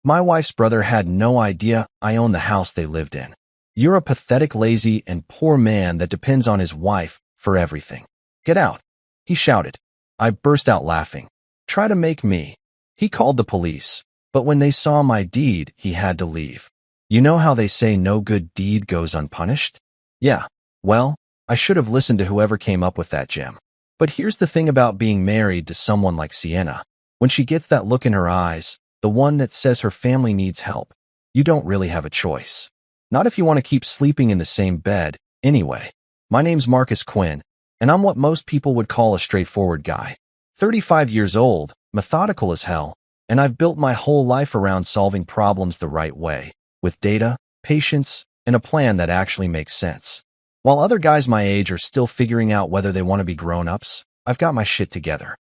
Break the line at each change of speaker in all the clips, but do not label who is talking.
My wife's brother had no idea I owned the house they lived in. You're a pathetic, lazy, and poor man that depends on his wife for everything. Get out, he shouted. I burst out laughing. Try to make me. He called the police, but when they saw my deed, he had to leave. You know how they say no good deed goes unpunished? Yeah, well, I should have listened to whoever came up with that gem. But here's the thing about being married to someone like Sienna. When she gets that look in her eyes, the one that says her family needs help, you don't really have a choice. Not if you want to keep sleeping in the same bed, anyway. My name's Marcus Quinn, and I'm what most people would call a straightforward guy. 35 years old, methodical as hell, and I've built my whole life around solving problems the right way, with data, patience, and a plan that actually makes sense. While other guys my age are still figuring out whether they want to be grown-ups, I've got my shit together.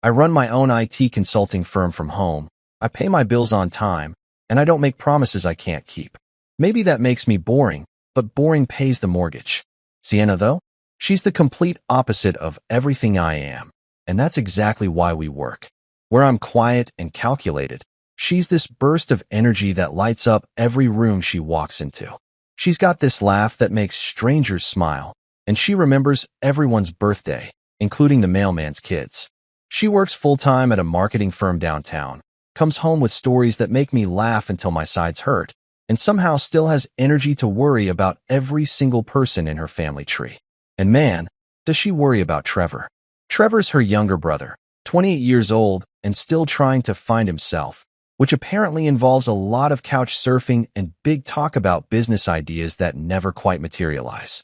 I run my own IT consulting firm from home, I pay my bills on time, and I don't make promises I can't keep. Maybe that makes me boring, but boring pays the mortgage. Sienna, though, she's the complete opposite of everything I am, and that's exactly why we work. Where I'm quiet and calculated, she's this burst of energy that lights up every room she walks into. She's got this laugh that makes strangers smile, and she remembers everyone's birthday, including the mailman's kids. She works full-time at a marketing firm downtown, comes home with stories that make me laugh until my sides hurt, and somehow still has energy to worry about every single person in her family tree. And man, does she worry about Trevor. Trevor's her younger brother, 28 years old and still trying to find himself, which apparently involves a lot of couch surfing and big talk about business ideas that never quite materialize.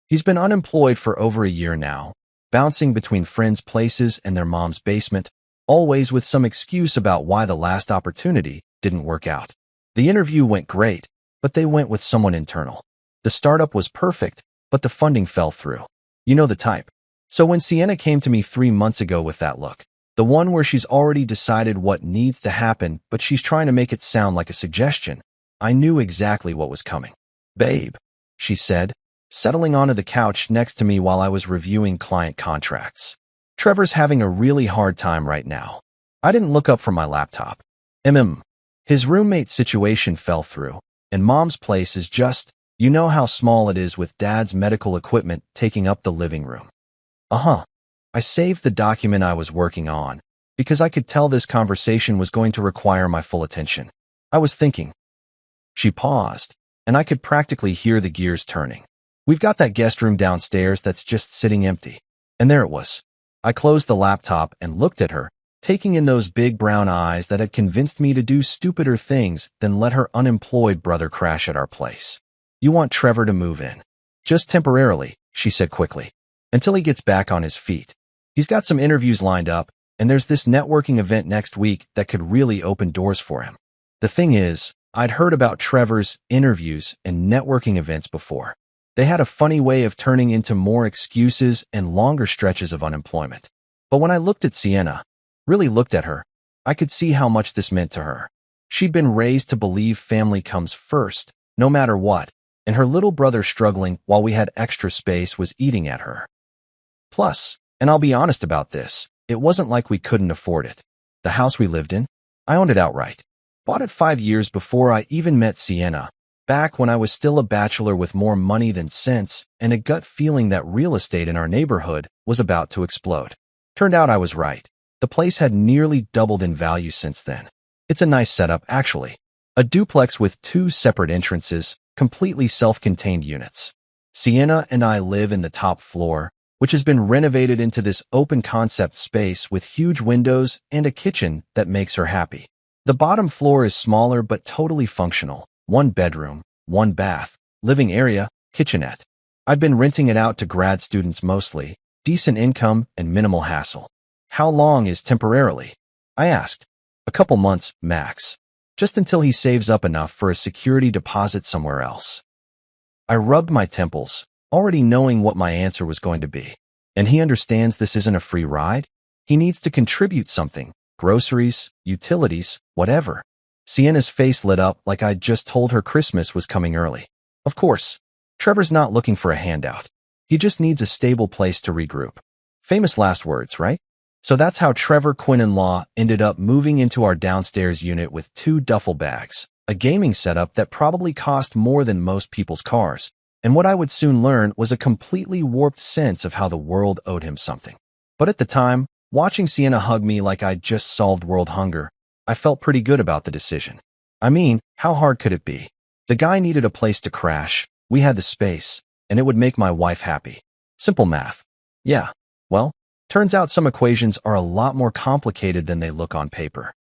He's been unemployed for over a year now, bouncing between friends' places and their mom's basement, always with some excuse about why the last opportunity didn't work out. The interview went great, but they went with someone internal. The startup was perfect, but the funding fell through. You know the type. So when Sienna came to me 3 months ago with that look, the one where she's already decided what needs to happen, but she's trying to make it sound like a suggestion, I knew exactly what was coming. Babe, she said, settling onto the couch next to me while I was reviewing client contracts. Trevor's having a really hard time right now. I didn't look up from my laptop. His roommate's situation fell through, and Mom's place is just, you know how small it is with Dad's medical equipment taking up the living room. I saved the document I was working on, because I could tell this conversation was going to require my full attention. I was thinking. She paused, and I could practically hear the gears turning. We've got that guest room downstairs that's just sitting empty. And there it was. I closed the laptop and looked at her, taking in those big brown eyes that had convinced me to do stupider things than let her unemployed brother crash at our place. You want Trevor to move in. Just temporarily, she said quickly, until he gets back on his feet. He's got some interviews lined up, and there's this networking event next week that could really open doors for him. The thing is, I'd heard about Trevor's interviews and networking events before. They had a funny way of turning into more excuses and longer stretches of unemployment. But when I looked at Sienna, really looked at her, I could see how much this meant to her. She'd been raised to believe family comes first, no matter what, and her little brother struggling while we had extra space was eating at her. Plus, and I'll be honest about this, it wasn't like we couldn't afford it. The house we lived in, I owned it outright. Bought it 5 years before I even met Sienna, back when I was still a bachelor with more money than sense and a gut feeling that real estate in our neighborhood was about to explode. Turned out I was right. The place had nearly doubled in value since then. It's a nice setup, actually. A duplex with 2 separate entrances, completely self-contained units. Sienna and I live in the top floor, which has been renovated into this open-concept space with huge windows and a kitchen that makes her happy. The bottom floor is smaller but totally functional. 1 bedroom, 1 bath, living area, kitchenette. I've been renting it out to grad students mostly, decent income and minimal hassle. How long is temporarily? I asked. A couple months, max. Just until he saves up enough for a security deposit somewhere else. I rubbed my temples, already knowing what my answer was going to be. And he understands this isn't a free ride. He needs to contribute something. Groceries, utilities, whatever. Sienna's face lit up like I'd just told her Christmas was coming early. Of course, Trevor's not looking for a handout. He just needs a stable place to regroup. Famous last words, right? So that's how Trevor Quinn-in-law ended up moving into our downstairs unit with 2 duffel bags, a gaming setup that probably cost more than most people's cars, and what I would soon learn was a completely warped sense of how the world owed him something. But at the time, watching Sienna hug me like I'd just solved world hunger, I felt pretty good about the decision. I mean, how hard could it be? The guy needed a place to crash, we had the space, and it would make my wife happy. Simple math. Yeah, well, turns out some equations are a lot more complicated than they look on paper.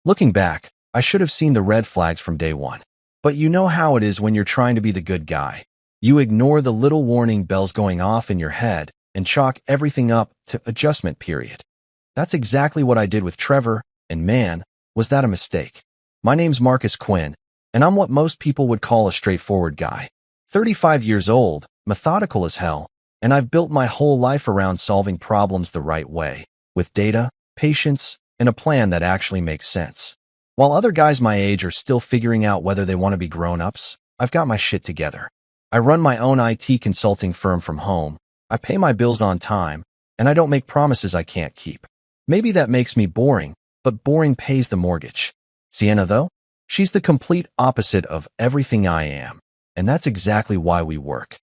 Looking back, I should have seen the red flags from day one. But you know how it is when you're trying to be the good guy. You ignore the little warning bells going off in your head and chalk everything up to adjustment period. That's exactly what I did with Trevor, and man, was that a mistake. My name's Marcus Quinn, and I'm what most people would call a straightforward guy. 35 years old, methodical as hell, and I've built my whole life around solving problems the right way, with data, patience, and a plan that actually makes sense. While other guys my age are still figuring out whether they want to be grown-ups, I've got my shit together. I run my own IT consulting firm from home, I pay my bills on time, and I don't make promises I can't keep. Maybe that makes me boring, but boring pays the mortgage. Sienna, though? She's the complete opposite of everything I am, and that's exactly why we work.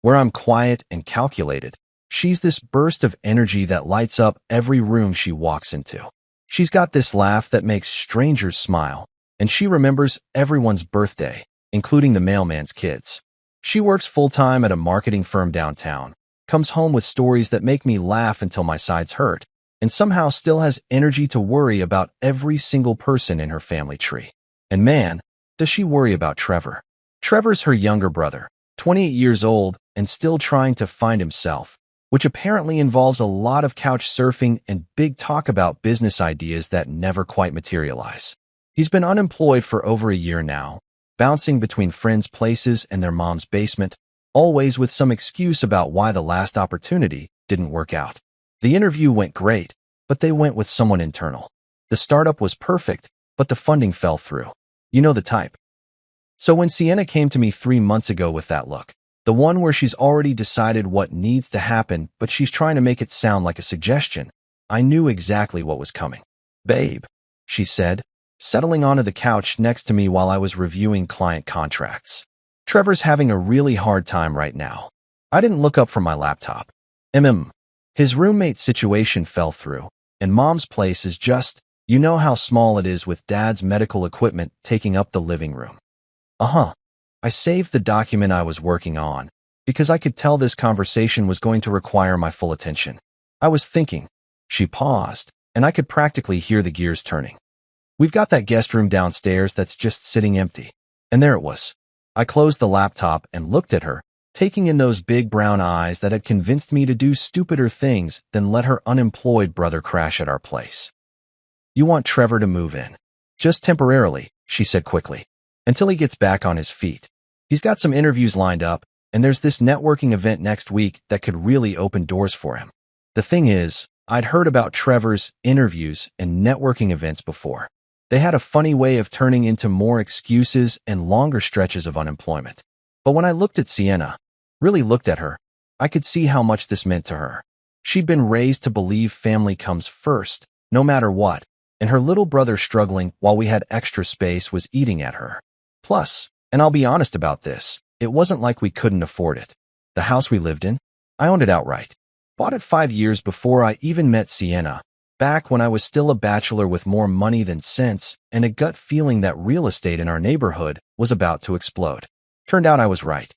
Where I'm quiet and calculated, she's this burst of energy that lights up every room she walks into. She's got this laugh that makes strangers smile, and she remembers everyone's birthday, including the mailman's kids. She works full-time at a marketing firm downtown, comes home with stories that make me laugh until my sides hurt, and somehow still has energy to worry about every single person in her family tree. And man, does she worry about Trevor. Trevor's her younger brother, 28 years old and still trying to find himself, which apparently involves a lot of couch surfing and big talk about business ideas that never quite materialize. He's been unemployed for over a year now, bouncing between friends' places and their mom's basement, always with some excuse about why the last opportunity didn't work out. The interview went great, but they went with someone internal. The startup was perfect, but the funding fell through. You know the type. So when Sienna came to me 3 months ago with that look, the one where she's already decided what needs to happen, but she's trying to make it sound like a suggestion, I knew exactly what was coming. "Babe," she said, settling onto the couch next to me while I was reviewing client contracts. "Trevor's having a really hard time right now." I didn't look up from my laptop. His roommate situation fell through, and mom's place is just, you know how small it is with dad's medical equipment taking up the living room. I saved the document I was working on, because I could tell this conversation was going to require my full attention. I was thinking. She paused, and I could practically hear the gears turning. "We've got that guest room downstairs that's just sitting empty." And there it was. I closed the laptop and looked at her, taking in those big brown eyes that had convinced me to do stupider things than let her unemployed brother crash at our place. "You want Trevor to move in. Just temporarily," she said quickly, "until he gets back on his feet. He's got some interviews lined up, and there's this networking event next week that could really open doors for him." The thing is, I'd heard about Trevor's interviews and networking events before. They had a funny way of turning into more excuses and longer stretches of unemployment. But when I looked at Sienna, really looked at her, I could see how much this meant to her. She'd been raised to believe family comes first, no matter what, and her little brother struggling while we had extra space was eating at her. Plus, and I'll be honest about this, it wasn't like we couldn't afford it. The house we lived in, I owned it outright. Bought it 5 years before I even met Sienna, back when I was still a bachelor with more money than sense and a gut feeling that real estate in our neighborhood was about to explode. Turned out I was right.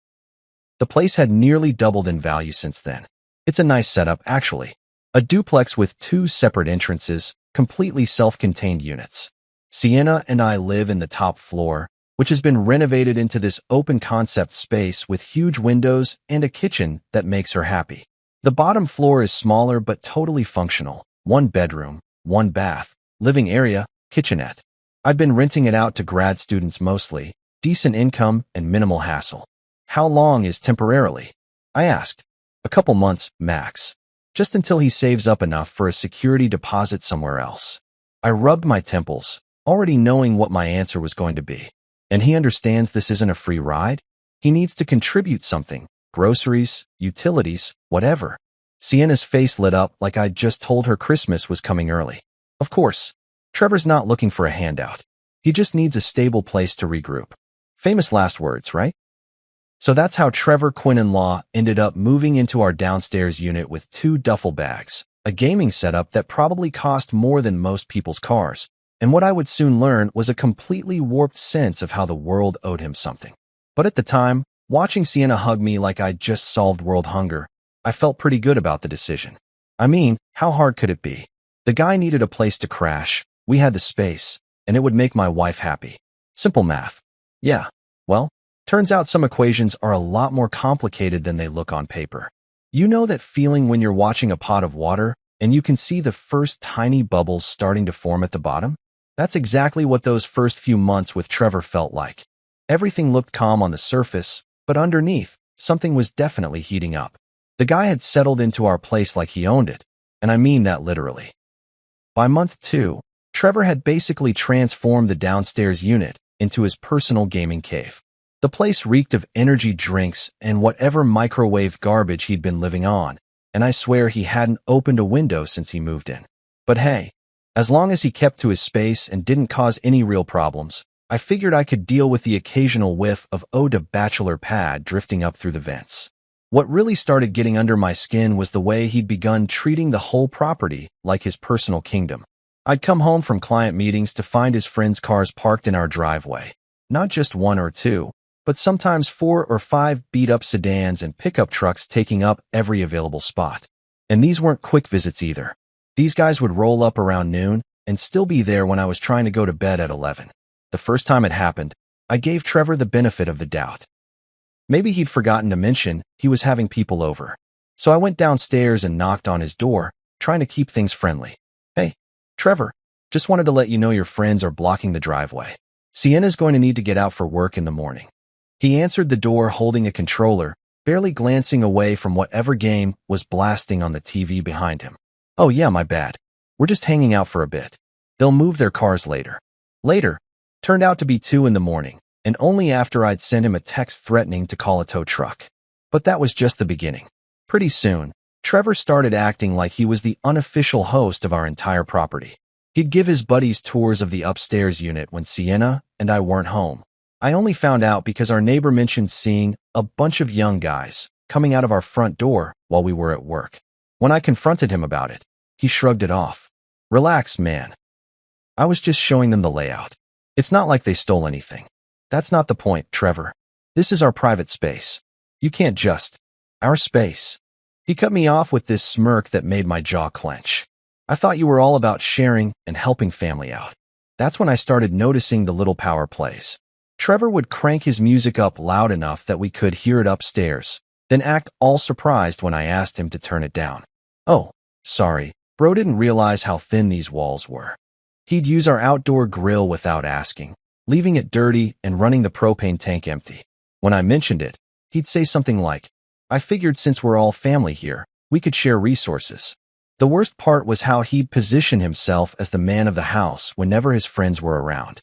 The place had nearly doubled in value since then. It's a nice setup, actually. A duplex with 2 separate entrances, completely self-contained units. Sienna and I live in the top floor, which has been renovated into this open-concept space with huge windows and a kitchen that makes her happy. The bottom floor is smaller but totally functional. 1 bedroom, 1 bath, living area, kitchenette. I've been renting it out to grad students mostly, decent income and minimal hassle. "How long is temporarily?" I asked. "A couple months, max. Just until he saves up enough for a security deposit somewhere else." I rubbed my temples, already knowing what my answer was going to be. And he understands this isn't a free ride? He needs to contribute something, groceries, utilities, whatever. Sienna's face lit up like I'd just told her Christmas was coming early. Of course, Trevor's not looking for a handout. He just needs a stable place to regroup. Famous last words, right? So that's how Trevor Quinn-in-law ended up moving into our downstairs unit with 2 duffel bags, a gaming setup that probably cost more than most people's cars, and what I would soon learn was a completely warped sense of how the world owed him something. But at the time, watching Sienna hug me like I'd just solved world hunger, I felt pretty good about the decision. I mean, how hard could it be? The guy needed a place to crash, we had the space, and it would make my wife happy. Simple math. Yeah, well, turns out some equations are a lot more complicated than they look on paper. You know that feeling when you're watching a pot of water and you can see the first tiny bubbles starting to form at the bottom? That's exactly what those first few months with Trevor felt like. Everything looked calm on the surface, but underneath, something was definitely heating up. The guy had settled into our place like he owned it, and I mean that literally. By month 2, Trevor had basically transformed the downstairs unit into his personal gaming cave. The place reeked of energy drinks and whatever microwave garbage he'd been living on, and I swear he hadn't opened a window since he moved in. But hey, as long as he kept to his space and didn't cause any real problems, I figured I could deal with the occasional whiff of eau de bachelor pad drifting up through the vents. What really started getting under my skin was the way he'd begun treating the whole property like his personal kingdom. I'd come home from client meetings to find his friends' cars parked in our driveway. Not just 1 or 2, but sometimes 4 or 5 beat-up sedans and pickup trucks taking up every available spot. And these weren't quick visits either. These guys would roll up around noon and still be there when I was trying to go to bed at 11. The first time it happened, I gave Trevor the benefit of the doubt. Maybe he'd forgotten to mention he was having people over. So I went downstairs and knocked on his door, trying to keep things friendly. Hey, Trevor, just wanted to let you know your friends are blocking the driveway. Sienna's going to need to get out for work in the morning. He answered the door holding a controller, barely glancing away from whatever game was blasting on the TV behind him. Oh yeah, my bad. We're just hanging out for a bit. They'll move their cars later. Later turned out to be 2 in the morning, and only after I'd sent him a text threatening to call a tow truck. But that was just the beginning. Pretty soon, Trevor started acting like he was the unofficial host of our entire property. He'd give his buddies tours of the upstairs unit when Sienna and I weren't home. I only found out because our neighbor mentioned seeing a bunch of young guys coming out of our front door while we were at work. When I confronted him about it, he shrugged it off. Relax, man. I was just showing them the layout. It's not like they stole anything. That's not the point, Trevor. This is our private space. You can't just... Our space. He cut me off with this smirk that made my jaw clench. I thought you were all about sharing and helping family out. That's when I started noticing the little power plays. Trevor would crank his music up loud enough that we could hear it upstairs, then act all surprised when I asked him to turn it down. Oh, sorry, bro didn't realize how thin these walls were. He'd use our outdoor grill without asking, leaving it dirty and running the propane tank empty. When I mentioned it, he'd say something like, I figured since we're all family here, we could share resources. The worst part was how he'd position himself as the man of the house whenever his friends were around.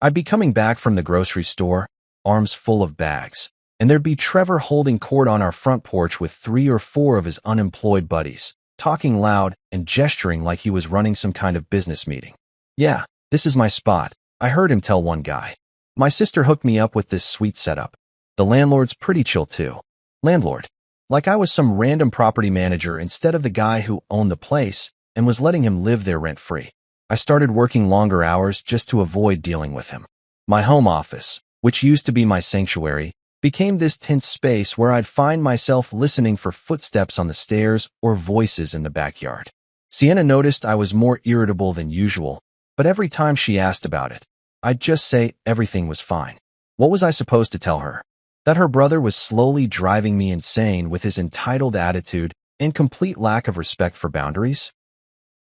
I'd be coming back from the grocery store, arms full of bags, and there'd be Trevor holding court on our front porch with 3 or 4 of his unemployed buddies, talking loud and gesturing like he was running some kind of business meeting. Yeah, this is my spot, I heard him tell one guy. My sister hooked me up with this sweet setup. The landlord's pretty chill too. Landlord. Like I was some random property manager instead of the guy who owned the place and was letting him live there rent-free. I started working longer hours just to avoid dealing with him. My home office, which used to be my sanctuary, became this tense space where I'd find myself listening for footsteps on the stairs or voices in the backyard. Sienna noticed I was more irritable than usual, but every time she asked about it, I'd just say everything was fine. What was I supposed to tell her? That her brother was slowly driving me insane with his entitled attitude and complete lack of respect for boundaries?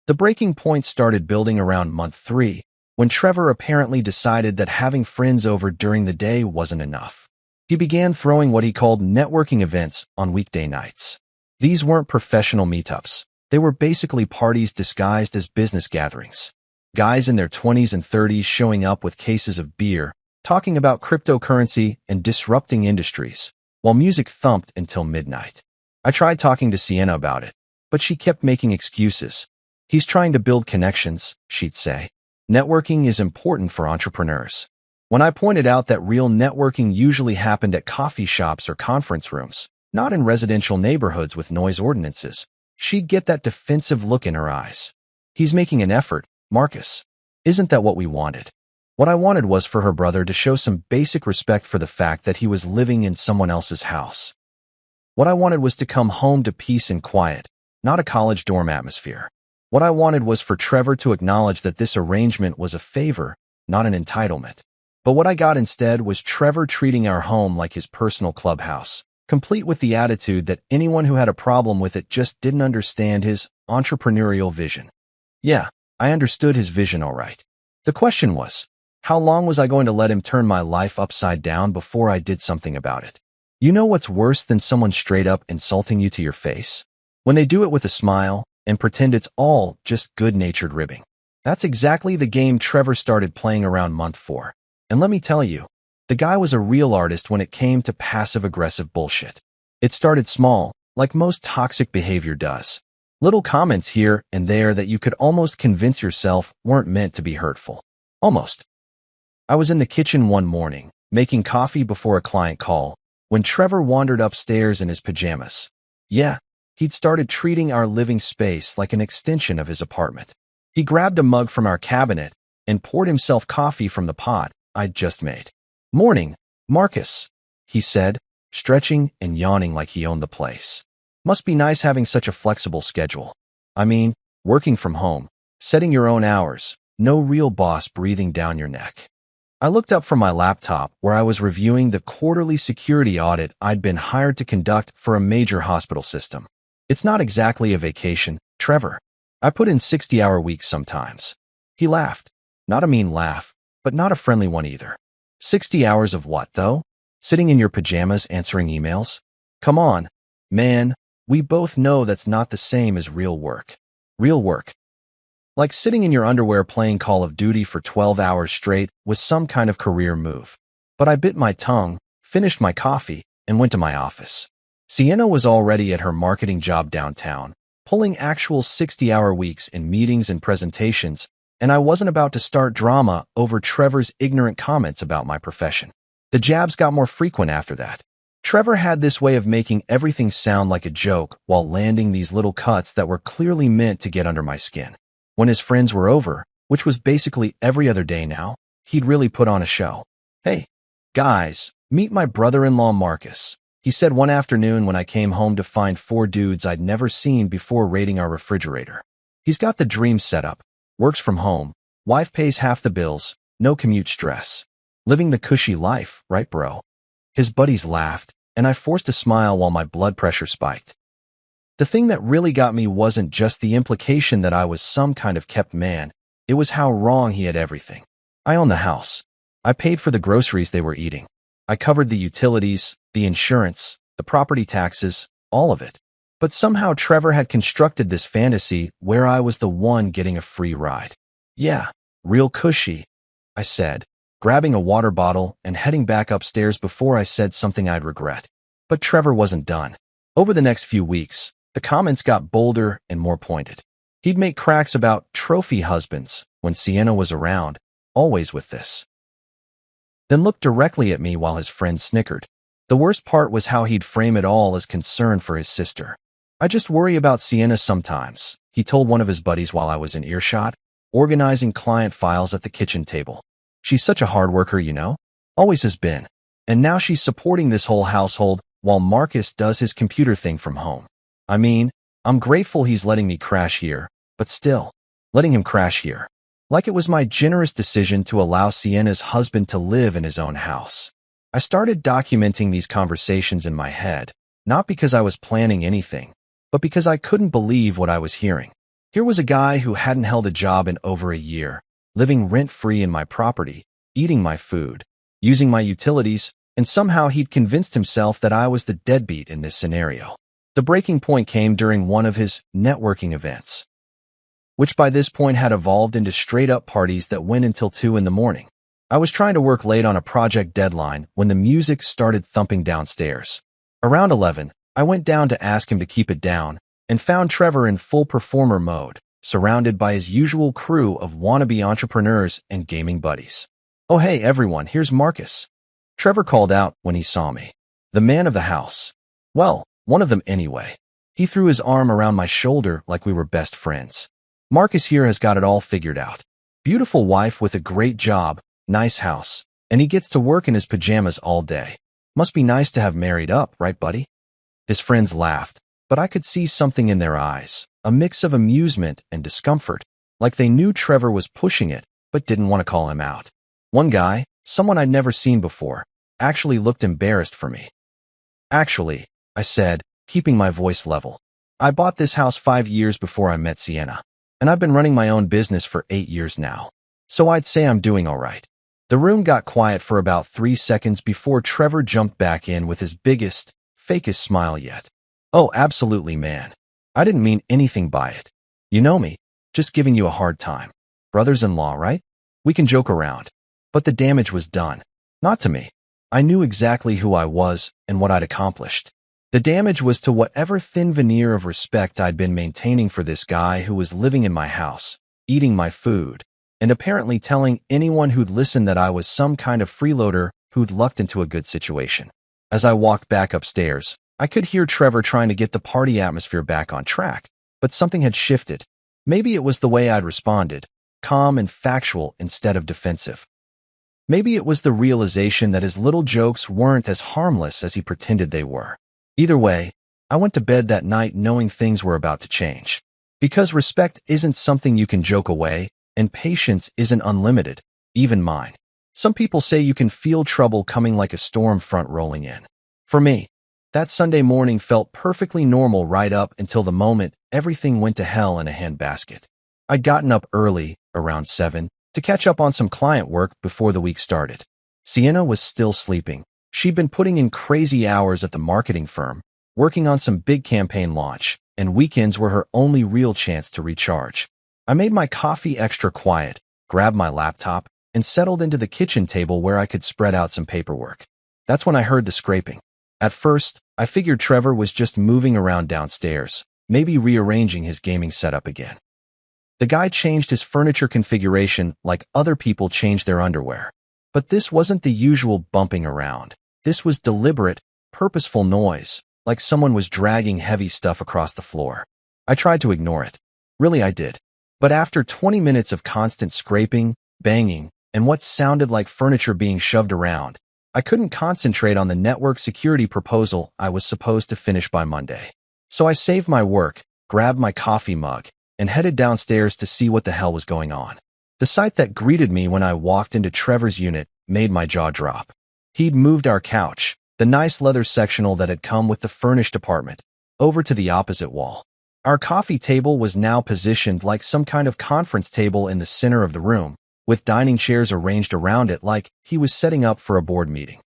The breaking point started building around month 3, when Trevor apparently decided that having friends over during the day wasn't enough. He began throwing what he called networking events on weekday nights. These weren't professional meetups. They were basically parties disguised as business gatherings. Guys in their 20s and 30s showing up with cases of beer, talking about cryptocurrency and disrupting industries, while music thumped until midnight. I tried talking to Sienna about it, but she kept making excuses. He's trying to build connections, she'd say. Networking is important for entrepreneurs. When I pointed out that real networking usually happened at coffee shops or conference rooms, not in residential neighborhoods with noise ordinances, she'd get that defensive look in her eyes. He's making an effort, Marcus. Isn't that what we wanted? What I wanted was for her brother to show some basic respect for the fact that he was living in someone else's house. What I wanted was to come home to peace and quiet, not a college dorm atmosphere. What I wanted was for Trevor to acknowledge that this arrangement was a favor, not an entitlement. But what I got instead was Trevor treating our home like his personal clubhouse, complete with the attitude that anyone who had a problem with it just didn't understand his entrepreneurial vision. Yeah, I understood his vision all right. The question was, how long was I going to let him turn my life upside down before I did something about it? You know what's worse than someone straight up insulting you to your face? When they do it with a smile and pretend it's all just good-natured ribbing. That's exactly the game Trevor started playing around month 4. And let me tell you, the guy was a real artist when it came to passive-aggressive bullshit. It started small, like most toxic behavior does. Little comments here and there that you could almost convince yourself weren't meant to be hurtful. Almost. I was in the kitchen one morning, making coffee before a client call, when Trevor wandered upstairs in his pajamas. Yeah, he'd started treating our living space like an extension of his apartment. He grabbed a mug from our cabinet and poured himself coffee from the pot I'd just made. "Morning, Marcus," he said, stretching and yawning like he owned the place. "Must be nice having such a flexible schedule. I mean, working from home, setting your own hours, no real boss breathing down your neck." I looked up from my laptop where I was reviewing the quarterly security audit I'd been hired to conduct for a major hospital system. "It's not exactly a vacation, Trevor. I put in 60-hour weeks sometimes." He laughed. Not a mean laugh, but not a friendly one either. 60 hours of what, though? Sitting in your pajamas answering emails? Come on, man, we both know that's not the same as real work. Real work. Like sitting in your underwear playing Call of Duty for 12 hours straight was some kind of career move. But I bit my tongue, finished my coffee, and went to my office. Sienna was already at her marketing job downtown, pulling actual 60-hour weeks in meetings and presentations, and I wasn't about to start drama over Trevor's ignorant comments about my profession. The jabs got more frequent after that. Trevor had this way of making everything sound like a joke while landing these little cuts that were clearly meant to get under my skin. When his friends were over, which was basically every other day now, he'd really put on a show. "Hey, guys, meet my brother-in-law Marcus," he said one afternoon when I came home to find 4 dudes I'd never seen before raiding our refrigerator. "He's got the dream set up. Works from home, wife pays half the bills, no commute stress. Living the cushy life, right bro?" His buddies laughed, and I forced a smile while my blood pressure spiked. The thing that really got me wasn't just the implication that I was some kind of kept man, it was how wrong he had everything. I owned the house. I paid for the groceries they were eating. I covered the utilities, the insurance, the property taxes, all of it. But somehow Trevor had constructed this fantasy where I was the one getting a free ride. "Yeah, real cushy," I said, grabbing a water bottle and heading back upstairs before I said something I'd regret. But Trevor wasn't done. Over the next few weeks, the comments got bolder and more pointed. He'd make cracks about trophy husbands when Sienna was around, always with this. Then looked directly at me while his friend snickered. The worst part was how he'd frame it all as concern for his sister. "I just worry about Sienna sometimes," he told one of his buddies while I was in earshot, organizing client files at the kitchen table. "She's such a hard worker, you know? Always has been. And now she's supporting this whole household while Marcus does his computer thing from home. I mean, I'm grateful he's letting me crash here, but still, letting him crash here. Like it was my generous decision to allow Sienna's husband to live in his own house." I started documenting these conversations in my head, not because I was planning anything, but because I couldn't believe what I was hearing. Here was a guy who hadn't held a job in over a year, living rent-free in my property, eating my food, using my utilities, and somehow he'd convinced himself that I was the deadbeat in this scenario. The breaking point came during one of his networking events, which by this point had evolved into straight-up parties that went until 2 in the morning. I was trying to work late on a project deadline when the music started thumping downstairs. Around 11, I went down to ask him to keep it down and found Trevor in full performer mode, surrounded by his usual crew of wannabe entrepreneurs and gaming buddies. "Oh hey everyone, here's Marcus," Trevor called out when he saw me. "The man of the house." Well, one of them anyway. He threw his arm around my shoulder like we were best friends. "Marcus here has got it all figured out. Beautiful wife with a great job, nice house, and he gets to work in his pajamas all day. Must be nice to have married up, right buddy?" His friends laughed, but I could see something in their eyes, a mix of amusement and discomfort, like they knew Trevor was pushing it, but didn't want to call him out. One guy, someone I'd never seen before, actually looked embarrassed for me. "Actually," I said, keeping my voice level, "I bought this house 5 years before I met Sienna, and I've been running my own business for 8 years now, so I'd say I'm doing all right." The room got quiet for about 3 seconds before Trevor jumped back in with his biggest, fakest smile yet. "Oh, absolutely, man. I didn't mean anything by it. You know me, just giving you a hard time. Brothers-in-law, right? We can joke around." But the damage was done. Not to me. I knew exactly who I was and what I'd accomplished. The damage was to whatever thin veneer of respect I'd been maintaining for this guy who was living in my house, eating my food, and apparently telling anyone who'd listen that I was some kind of freeloader who'd lucked into a good situation. As I walked back upstairs, I could hear Trevor trying to get the party atmosphere back on track, but something had shifted. Maybe it was the way I'd responded, calm and factual instead of defensive. Maybe it was the realization that his little jokes weren't as harmless as he pretended they were. Either way, I went to bed that night knowing things were about to change. Because respect isn't something you can joke away, and patience isn't unlimited, even mine. Some people say you can feel trouble coming like a storm front rolling in. For me, that Sunday morning felt perfectly normal right up until the moment everything went to hell in a handbasket. I'd gotten up early, around 7, to catch up on some client work before the week started. Sienna was still sleeping. She'd been putting in crazy hours at the marketing firm, working on some big campaign launch, and weekends were her only real chance to recharge. I made my coffee extra quiet, grabbed my laptop, and settled into the kitchen table where I could spread out some paperwork. That's when I heard the scraping. At first, I figured Trevor was just moving around downstairs, maybe rearranging his gaming setup again. The guy changed his furniture configuration like other people change their underwear. But this wasn't the usual bumping around. This was deliberate, purposeful noise, like someone was dragging heavy stuff across the floor. I tried to ignore it. Really, I did. But after 20 minutes of constant scraping, banging, and what sounded like furniture being shoved around, I couldn't concentrate on the network security proposal I was supposed to finish by Monday. So I saved my work, grabbed my coffee mug, and headed downstairs to see what the hell was going on. The sight that greeted me when I walked into Trevor's unit made my jaw drop. He'd moved our couch, the nice leather sectional that had come with the furnished apartment, over to the opposite wall. Our coffee table was now positioned like some kind of conference table in the center of the room, with dining chairs arranged around it like he was setting up for a board meeting.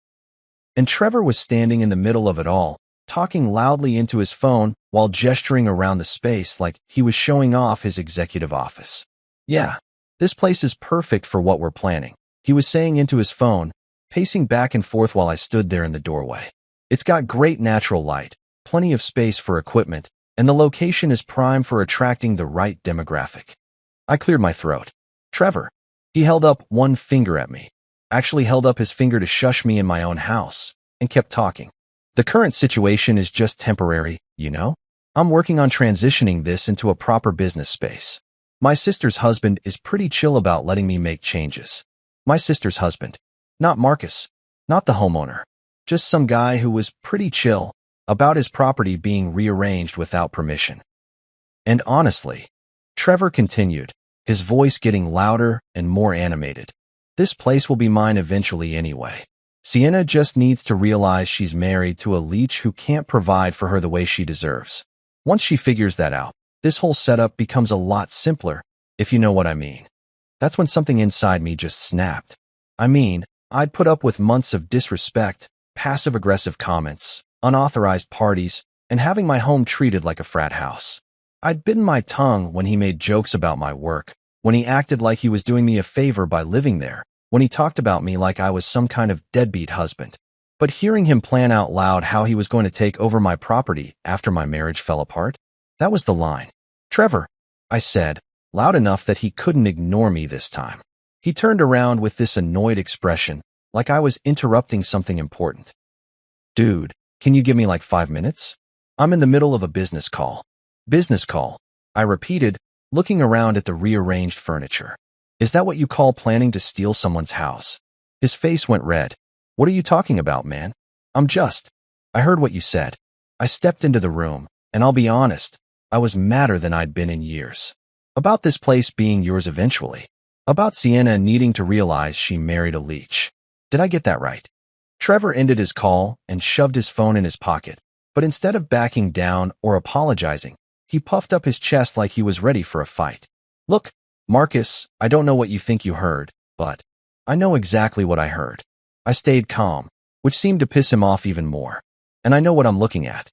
And Trevor was standing in the middle of it all, talking loudly into his phone while gesturing around the space like he was showing off his executive office. "Yeah, this place is perfect for what we're planning," he was saying into his phone, pacing back and forth while I stood there in the doorway. "It's got great natural light, plenty of space for equipment, and the location is prime for attracting the right demographic." I cleared my throat. "Trevor." He held up one finger at me, actually held up his finger to shush me in my own house, and kept talking. "The current situation is just temporary, you know? I'm working on transitioning this into a proper business space. My sister's husband is pretty chill about letting me make changes." My sister's husband. Not Marcus. Not the homeowner. Just some guy who was pretty chill about his property being rearranged without permission. "And honestly," Trevor continued, his voice getting louder and more animated, "this place will be mine eventually anyway. Sienna just needs to realize she's married to a leech who can't provide for her the way she deserves. Once she figures that out, this whole setup becomes a lot simpler, if you know what I mean." That's when something inside me just snapped. I mean, I'd put up with months of disrespect, passive-aggressive comments, unauthorized parties, and having my home treated like a frat house. I'd bitten my tongue when he made jokes about my work, when he acted like he was doing me a favor by living there, when he talked about me like I was some kind of deadbeat husband. But hearing him plan out loud how he was going to take over my property after my marriage fell apart, that was the line. Trevor, I said, loud enough that he couldn't ignore me this time. He turned around with this annoyed expression, like I was interrupting something important. Dude, can you give me like 5 minutes? I'm in the middle of a business call. Business call, I repeated, looking around at the rearranged furniture. Is that what you call planning to steal someone's house? His face went red. What are you talking about, man? I heard what you said. I stepped into the room, and I'll be honest, I was madder than I'd been in years. About this place being yours eventually. About Sienna needing to realize she married a leech. Did I get that right? Trevor ended his call and shoved his phone in his pocket, but instead of backing down or apologizing, he puffed up his chest like he was ready for a fight. Look, Marcus, I don't know what you think you heard, but I know exactly what I heard. I stayed calm, which seemed to piss him off even more. And I know what I'm looking at.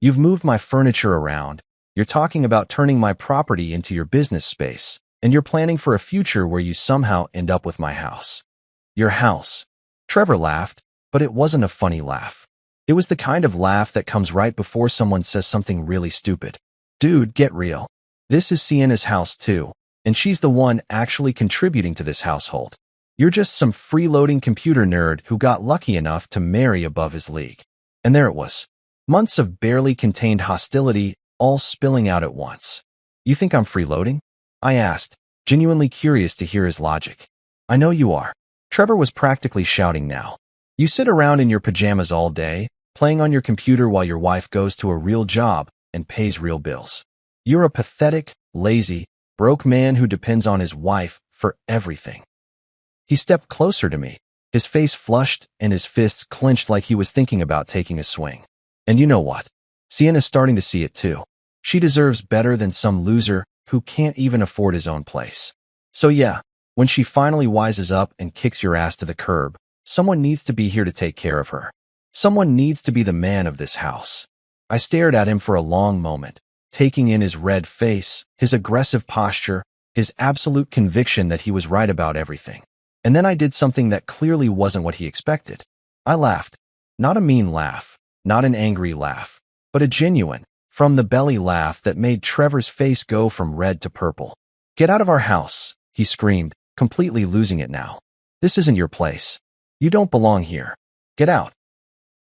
You've moved my furniture around, you're talking about turning my property into your business space, and you're planning for a future where you somehow end up with my house. Your house. Trevor laughed, but it wasn't a funny laugh. It was the kind of laugh that comes right before someone says something really stupid. Dude, get real. This is Sienna's house too, and she's the one actually contributing to this household. You're just some freeloading computer nerd who got lucky enough to marry above his league. And there it was. Months of barely contained hostility, all spilling out at once. You think I'm freeloading? I asked, genuinely curious to hear his logic. I know you are. Trevor was practically shouting now. You sit around in your pajamas all day, playing on your computer while your wife goes to a real job and pays real bills. You're a pathetic, lazy, broke man who depends on his wife for everything. He stepped closer to me, his face flushed and his fists clenched like he was thinking about taking a swing. And you know what? Sienna's starting to see it too. She deserves better than some loser who can't even afford his own place. So yeah, when she finally wises up and kicks your ass to the curb, someone needs to be here to take care of her. Someone needs to be the man of this house. I stared at him for a long moment, taking in his red face, his aggressive posture, his absolute conviction that he was right about everything. And then I did something that clearly wasn't what he expected. I laughed. Not a mean laugh, not an angry laugh, but a genuine, from-the-belly laugh that made Trevor's face go from red to purple. Get out of our house, he screamed, completely losing it now. This isn't your place. You don't belong here. Get out.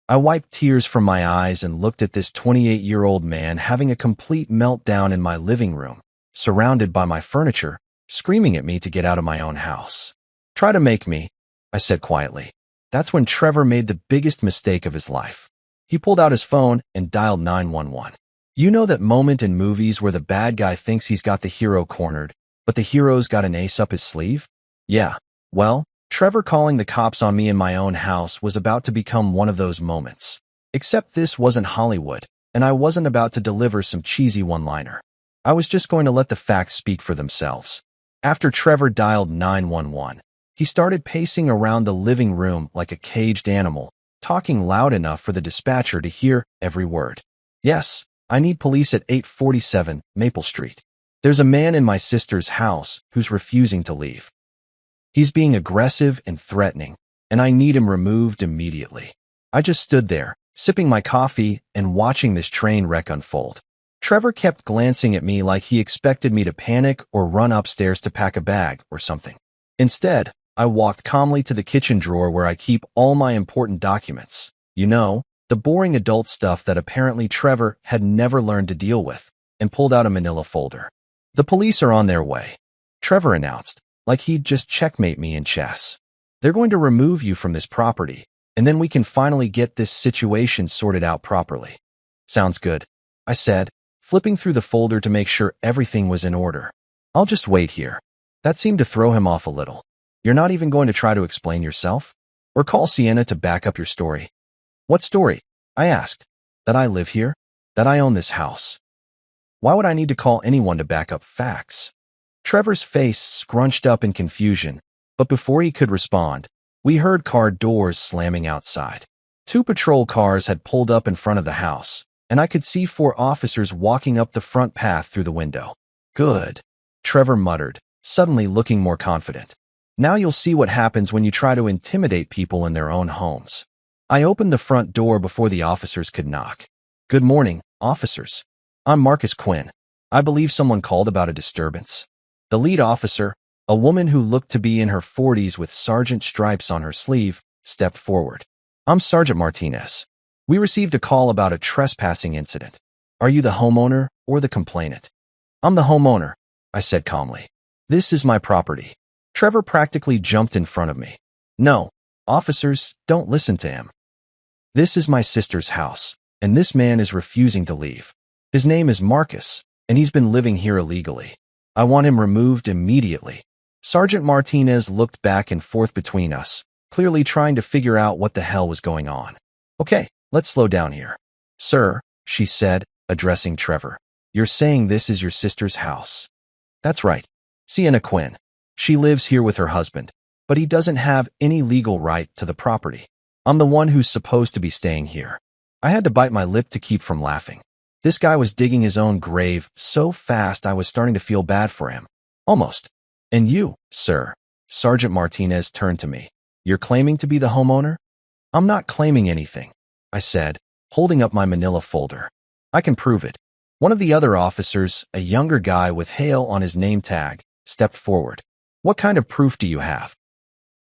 I wiped tears from my eyes and looked at this 28-year-old man having a complete meltdown in my living room, surrounded by my furniture, screaming at me to get out of my own house. Try to make me, I said quietly. That's when Trevor made the biggest mistake of his life. He pulled out his phone and dialed 911. You know that moment in movies where the bad guy thinks he's got the hero cornered, but the hero's got an ace up his sleeve? Yeah, well, Trevor calling the cops on me in my own house was about to become one of those moments. Except this wasn't Hollywood, and I wasn't about to deliver some cheesy one-liner. I was just going to let the facts speak for themselves. After Trevor dialed 911, he started pacing around the living room like a caged animal, talking loud enough for the dispatcher to hear every word. Yes, I need police at 847 Maple Street. There's a man in my sister's house who's refusing to leave. He's being aggressive and threatening, and I need him removed immediately. I just stood there, sipping my coffee and watching this train wreck unfold. Trevor kept glancing at me like he expected me to panic or run upstairs to pack a bag or something. Instead, I walked calmly to the kitchen drawer where I keep all my important documents. You know, the boring adult stuff that apparently Trevor had never learned to deal with, and pulled out a manila folder. The police are on their way, Trevor announced, like he'd just checkmate me in chess. They're going to remove you from this property, and then we can finally get this situation sorted out properly. Sounds good, I said, flipping through the folder to make sure everything was in order. I'll just wait here. That seemed to throw him off a little. You're not even going to try to explain yourself? Or call Sienna to back up your story? What story? I asked. That I live here? That I own this house? Why would I need to call anyone to back up facts? Trevor's face scrunched up in confusion, but before he could respond, we heard car doors slamming outside. 2 patrol cars had pulled up in front of the house, and I could see 4 officers walking up the front path through the window. Good, Trevor muttered, suddenly looking more confident. Now you'll see what happens when you try to intimidate people in their own homes. I opened the front door before the officers could knock. Good morning, officers. I'm Marcus Quinn. I believe someone called about a disturbance. The lead officer, a woman who looked to be in her 40s with sergeant stripes on her sleeve, stepped forward. I'm Sergeant Martinez. We received a call about a trespassing incident. Are you the homeowner or the complainant? I'm the homeowner, I said calmly. This is my property. Trevor practically jumped in front of me. No, officers, don't listen to him. This is my sister's house, and this man is refusing to leave. His name is Marcus, and he's been living here illegally. I want him removed immediately. Sergeant Martinez looked back and forth between us, clearly trying to figure out what the hell was going on. Okay, let's slow down here. Sir, she said, addressing Trevor. You're saying this is your sister's house? That's right. Sienna Quinn. She lives here with her husband, but he doesn't have any legal right to the property. I'm the one who's supposed to be staying here. I had to bite my lip to keep from laughing. This guy was digging his own grave so fast I was starting to feel bad for him. Almost. And you, sir, Sergeant Martinez turned to me. You're claiming to be the homeowner? I'm not claiming anything, I said, holding up my manila folder. I can prove it. One of the other officers, a younger guy with Hale on his name tag, stepped forward. What kind of proof do you have?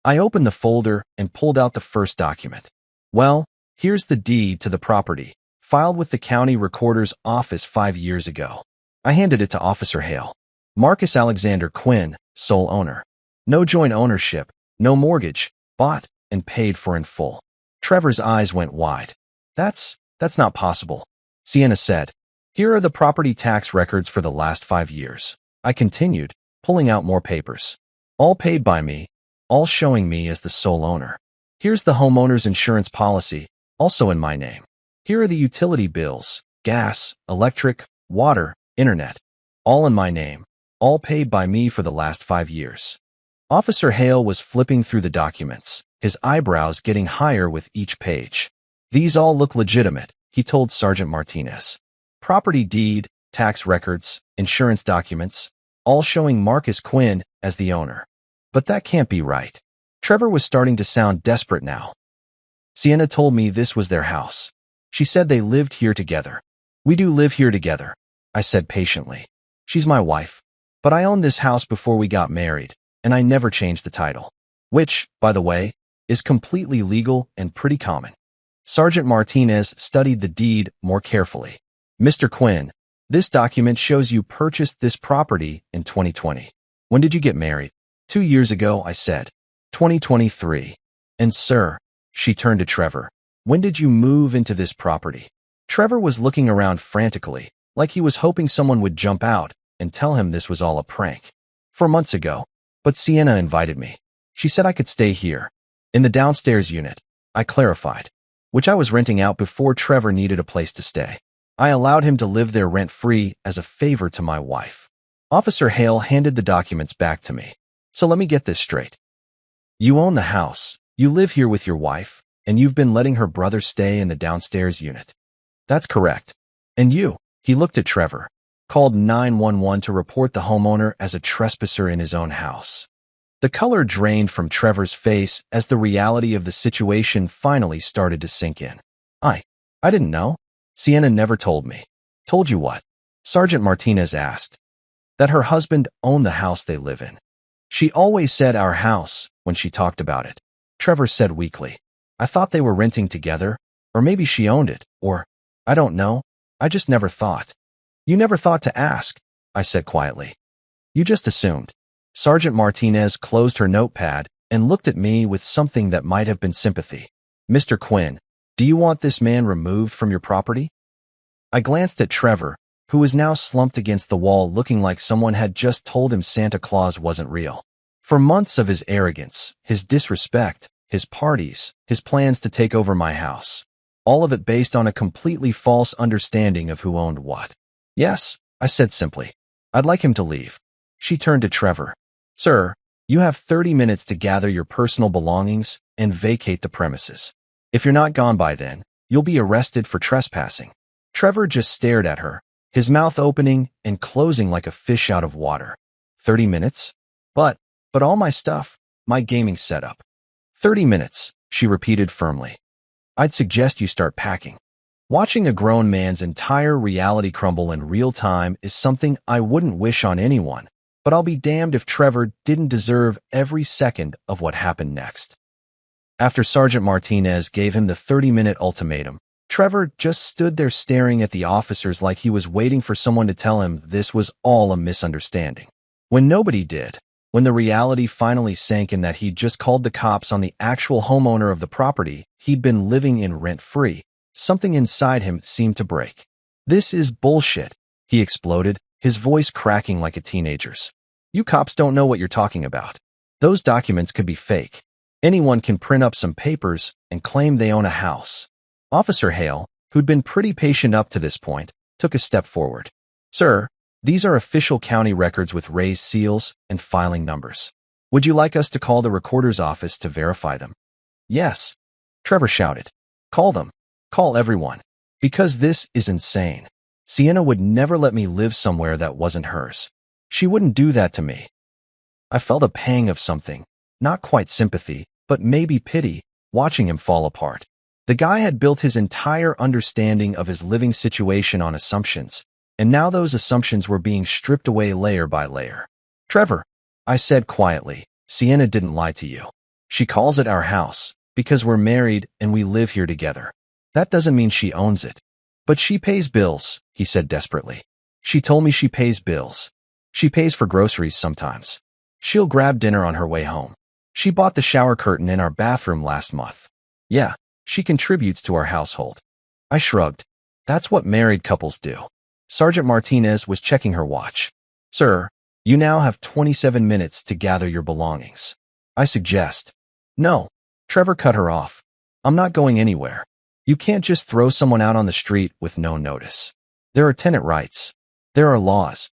I opened the folder and pulled out the first document. Well, here's the deed to the property, filed with the county recorder's office 5 years ago. I handed it to Officer Hale. Marcus Alexander Quinn, sole owner. No joint ownership, no mortgage, bought and paid for in full. Trevor's eyes went wide. That's not possible, Sienna said. Here are the property tax records for the last 5 years. I continued, pulling out more papers. All paid by me, all showing me as the sole owner. Here's the homeowner's insurance policy, also in my name. Here are the utility bills, gas, electric, water, internet, all in my name, all paid by me for the last 5 years. Officer Hale was flipping through the documents, his eyebrows getting higher with each page. These all look legitimate, he told Sergeant Martinez. Property deed, tax records, insurance documents, all showing Marcus Quinn as the owner. But that can't be right. Trevor was starting to sound desperate now. Sienna told me this was their house. She said they lived here together. We do live here together, I said patiently. She's my wife. But I owned this house before we got married, and I never changed the title. Which, by the way, is completely legal and pretty common. Sergeant Martinez studied the deed more carefully. Mr. Quinn, this document shows you purchased this property in 2020. When did you get married? 2 years ago, I said. 2023. And sir, she turned to Trevor, when did you move into this property? Trevor was looking around frantically, like he was hoping someone would jump out and tell him this was all a prank. 4 months ago, but Sienna invited me. She said I could stay here, in the downstairs unit, I clarified, which I was renting out before Trevor needed a place to stay. I allowed him to live there rent-free as a favor to my wife. Officer Hale handed the documents back to me. So let me get this straight. You own the house, you live here with your wife, and you've been letting her brother stay in the downstairs unit. That's correct. And you, he looked at Trevor, called 911 to report the homeowner as a trespasser in his own house. The color drained from Trevor's face as the reality of the situation finally started to sink in. I didn't know. Sienna never told me. Told you what? Sergeant Martinez asked. That her husband owned the house they live in. She always said our house when she talked about it. Trevor said weakly. I thought they were renting together, or maybe she owned it, or, I don't know, I just never thought. You never thought to ask, I said quietly. You just assumed. Sergeant Martinez closed her notepad and looked at me with something that might have been sympathy. Mr. Quinn, do you want this man removed from your property? I glanced at Trevor, who was now slumped against the wall looking like someone had just told him Santa Claus wasn't real. For months of his arrogance, his disrespect, his parties, his plans to take over my house, all of it based on a completely false understanding of who owned what. Yes, I said simply. I'd like him to leave. She turned to Trevor. Sir, you have 30 minutes to gather your personal belongings and vacate the premises. If you're not gone by then, you'll be arrested for trespassing. Trevor just stared at her, his mouth opening and closing like a fish out of water. 30 minutes? But all my stuff, my gaming setup. 30 minutes, she repeated firmly. I'd suggest you start packing. Watching a grown man's entire reality crumble in real time is something I wouldn't wish on anyone, but I'll be damned if Trevor didn't deserve every second of what happened next. After Sergeant Martinez gave him the 30-minute ultimatum, Trevor just stood there staring at the officers like he was waiting for someone to tell him this was all a misunderstanding. When nobody did, when the reality finally sank in that he'd just called the cops on the actual homeowner of the property he'd been living in rent-free, something inside him seemed to break. "This is bullshit," he exploded, his voice cracking like a teenager's. "You cops don't know what you're talking about. Those documents could be fake. Anyone can print up some papers and claim they own a house." Officer Hale, who'd been pretty patient up to this point, took a step forward. "Sir, these are official county records with raised seals and filing numbers. Would you like us to call the recorder's office to verify them?" "Yes," Trevor shouted. "Call them. Call everyone. Because this is insane. Sienna would never let me live somewhere that wasn't hers. She wouldn't do that to me." I felt a pang of something, not quite sympathy, but maybe pity, watching him fall apart. The guy had built his entire understanding of his living situation on assumptions, and now those assumptions were being stripped away layer by layer. "Trevor," I said quietly, "Sienna didn't lie to you. She calls it our house because we're married and we live here together. That doesn't mean she owns it." "But she pays bills," he said desperately. "She told me she pays bills. She pays for groceries sometimes. She'll grab dinner on her way home. She bought the shower curtain in our bathroom last month. Yeah, she contributes to our household." I shrugged. That's what married couples do. Sergeant Martinez was checking her watch. "Sir, you now have 27 minutes to gather your belongings." I suggest. "No," Trevor cut her off. "I'm not going anywhere. You can't just throw someone out on the street with no notice. There are tenant rights. There are laws."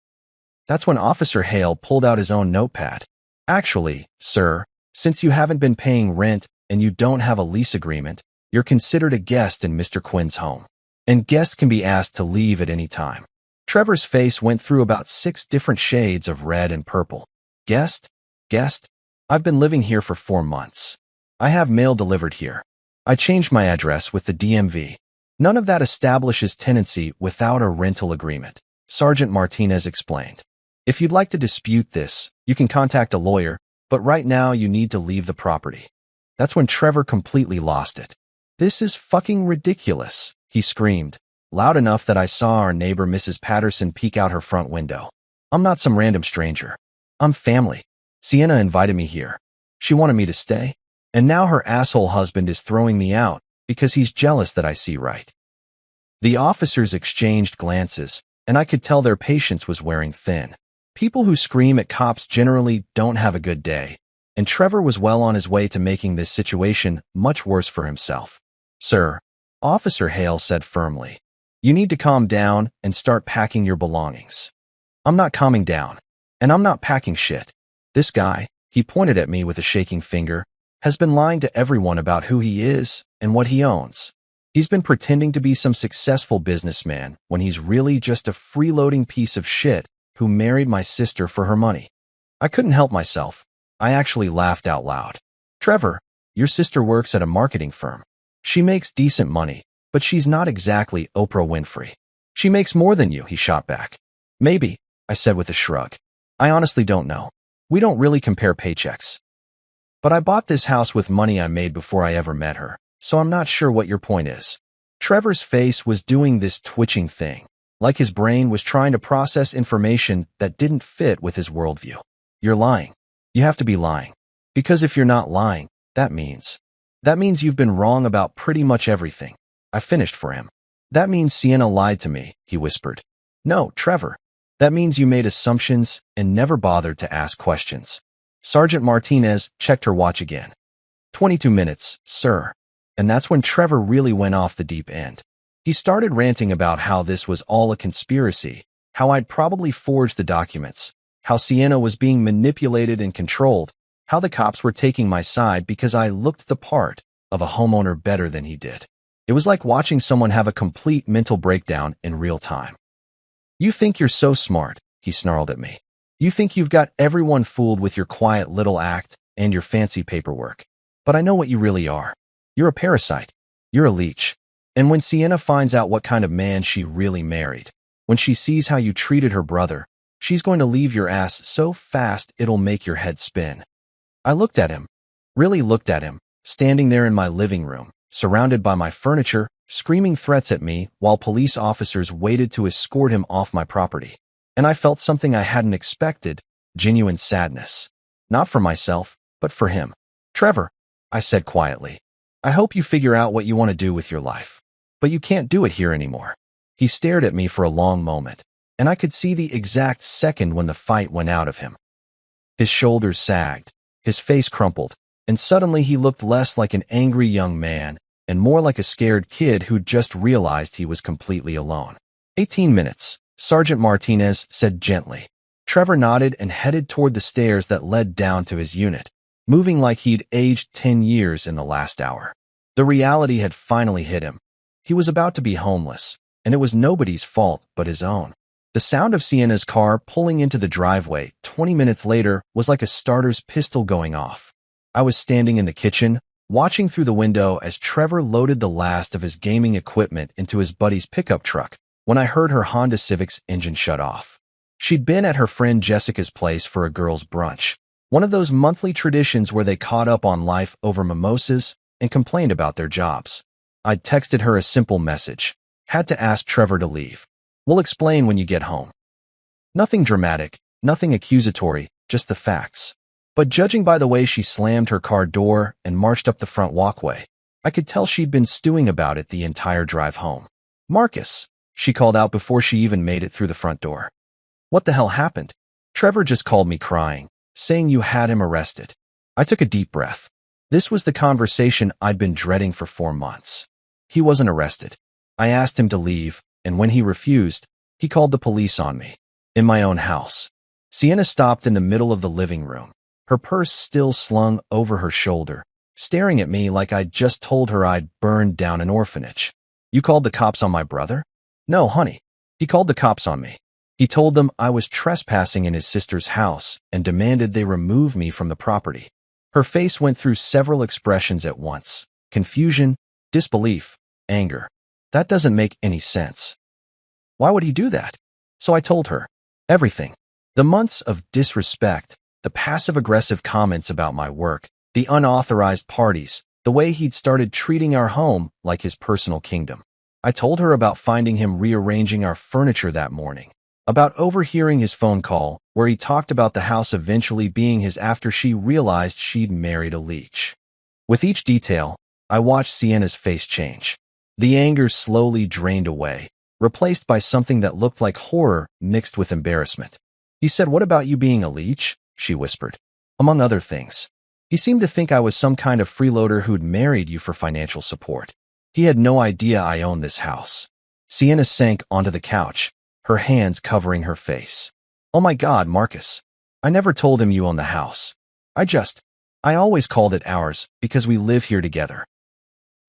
That's when Officer Hale pulled out his own notepad. "Actually, sir, since you haven't been paying rent and you don't have a lease agreement, you're considered a guest in Mr. Quinn's home. And guests can be asked to leave at any time." Trevor's face went through about 6 different shades of red and purple. "Guest? Guest? I've been living here for 4 months. I have mail delivered here. I changed my address with the DMV. None of that establishes tenancy without a rental agreement," Sergeant Martinez explained. "If you'd like to dispute this, you can contact a lawyer, but right now you need to leave the property." That's when Trevor completely lost it. "This is fucking ridiculous," he screamed, loud enough that I saw our neighbor Mrs. Patterson peek out her front window. "I'm not some random stranger. I'm family. Sienna invited me here. She wanted me to stay. And now her asshole husband is throwing me out because he's jealous that I see right." The officers exchanged glances, and I could tell their patience was wearing thin. People who scream at cops generally don't have a good day, and Trevor was well on his way to making this situation much worse for himself. "Sir," Officer Hale said firmly, "you need to calm down and start packing your belongings." "I'm not calming down, and I'm not packing shit. This guy," he pointed at me with a shaking finger, "has been lying to everyone about who he is and what he owns. He's been pretending to be some successful businessman when he's really just a freeloading piece of shit who married my sister for her money." I couldn't help myself. I actually laughed out loud. "Trevor, your sister works at a marketing firm. She makes decent money, but she's not exactly Oprah Winfrey." "She makes more than you," he shot back. "Maybe," I said with a shrug. "I honestly don't know. We don't really compare paychecks. But I bought this house with money I made before I ever met her, so I'm not sure what your point is." Trevor's face was doing this twitching thing, like his brain was trying to process information that didn't fit with his worldview. "You're lying. You have to be lying. Because if you're not lying, that means you've been wrong about pretty much everything." I finished for him. "That means Sienna lied to me," he whispered. "No, Trevor. That means you made assumptions and never bothered to ask questions." Sergeant Martinez checked her watch again. 22 minutes, sir." And that's when Trevor really went off the deep end. He started ranting about how this was all a conspiracy, how I'd probably forged the documents, how Sienna was being manipulated and controlled, how the cops were taking my side because I looked the part of a homeowner better than he did. It was like watching someone have a complete mental breakdown in real time. "You think you're so smart," he snarled at me. "You think you've got everyone fooled with your quiet little act and your fancy paperwork. But I know what you really are. You're a parasite. You're a leech. And when Sienna finds out what kind of man she really married, when she sees how you treated her brother, she's going to leave your ass so fast it'll make your head spin. I looked at him, really looked at him, standing there in my living room, surrounded by my furniture, screaming threats at me while police officers waited to escort him off my property. And I felt something I hadn't expected, genuine sadness. Not for myself, but for him. Trevor, I said quietly, I hope you figure out what you want to do with your life. But you can't do it here anymore. He stared at me for a long moment, and I could see the exact second when the fight went out of him. His shoulders sagged, his face crumpled, and suddenly he looked less like an angry young man and more like a scared kid who'd just realized he was completely alone. 18 minutes, Sergeant Martinez said gently. Trevor nodded and headed toward the stairs that led down to his unit, moving like he'd aged 10 years in the last hour. The reality had finally hit him. He was about to be homeless, and it was nobody's fault but his own. The sound of Sienna's car pulling into the driveway 20 minutes later was like a starter's pistol going off. I was standing in the kitchen, watching through the window as Trevor loaded the last of his gaming equipment into his buddy's pickup truck when I heard her Honda Civic's engine shut off. She'd been at her friend Jessica's place for a girls' brunch, one of those monthly traditions where they caught up on life over mimosas and complained about their jobs. I'd texted her a simple message. Had to ask Trevor to leave. We'll explain when you get home. Nothing dramatic, nothing accusatory, just the facts. But judging by the way she slammed her car door and marched up the front walkway, I could tell she'd been stewing about it the entire drive home. Marcus, she called out before she even made it through the front door. What the hell happened? Trevor just called me crying, saying you had him arrested. I took a deep breath. This was the conversation I'd been dreading for 4 months. He wasn't arrested. I asked him to leave, and when he refused, he called the police on me. In my own house. Sienna stopped in the middle of the living room, her purse still slung over her shoulder, staring at me like I'd just told her I'd burned down an orphanage. You called the cops on my brother? No, honey. He called the cops on me. He told them I was trespassing in his sister's house and demanded they remove me from the property. Her face went through several expressions at once. Confusion, disbelief, anger. That doesn't make any sense. Why would he do that? So I told her. Everything. The months of disrespect, the passive-aggressive comments about my work, the unauthorized parties, the way he'd started treating our home like his personal kingdom. I told her about finding him rearranging our furniture that morning, about overhearing his phone call where he talked about the house eventually being his after she realized she'd married a leech. With each detail, I watched Sienna's face change. The anger slowly drained away, replaced by something that looked like horror mixed with embarrassment. He said, "What about you being a leech?" she whispered. Among other things. He seemed to think I was some kind of freeloader who'd married you for financial support. He had no idea I owned this house. Sienna sank onto the couch, her hands covering her face. Oh my God, Marcus. I never told him you own the house. I always called it ours because we live here together.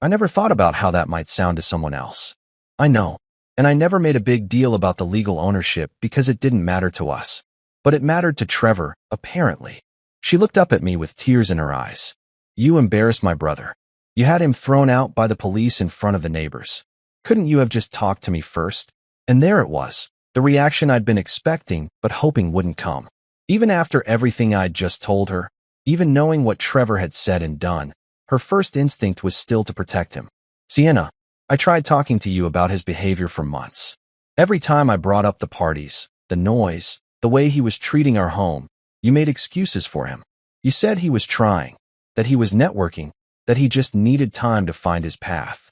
I never thought about how that might sound to someone else. I know. And I never made a big deal about the legal ownership because it didn't matter to us. But it mattered to Trevor, apparently. She looked up at me with tears in her eyes. You embarrassed my brother. You had him thrown out by the police in front of the neighbors. Couldn't you have just talked to me first? And there it was, the reaction I'd been expecting but hoping wouldn't come. Even after everything I'd just told her, even knowing what Trevor had said and done, her first instinct was still to protect him. Sienna, I tried talking to you about his behavior for months. Every time I brought up the parties, the noise, the way he was treating our home, you made excuses for him. You said he was trying, that he was networking, that he just needed time to find his path.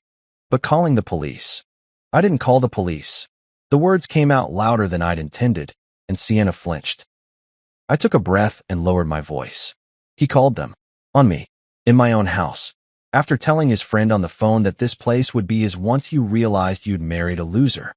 But calling the police. I didn't call the police. The words came out louder than I'd intended, and Sienna flinched. I took a breath and lowered my voice. He called them. On me. In my own house. After telling his friend on the phone that this place would be his once you realized you'd married a loser.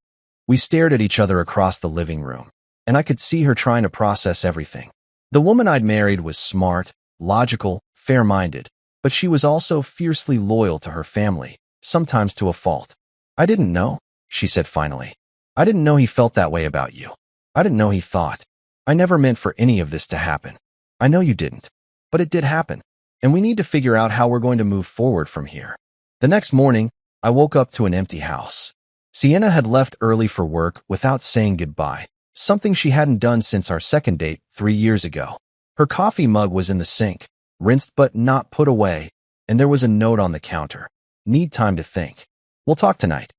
We stared at each other across the living room, and I could see her trying to process everything. The woman I'd married was smart, logical, fair-minded, but she was also fiercely loyal to her family, sometimes to a fault. I didn't know, she said finally. I didn't know he felt that way about you. I didn't know he thought. I never meant for any of this to happen. I know you didn't. But it did happen. And we need to figure out how we're going to move forward from here. The next morning, I woke up to an empty house. Sienna had left early for work without saying goodbye, something she hadn't done since our second date 3 years ago. Her coffee mug was in the sink, rinsed but not put away, and there was a note on the counter. Need time to think. We'll talk tonight.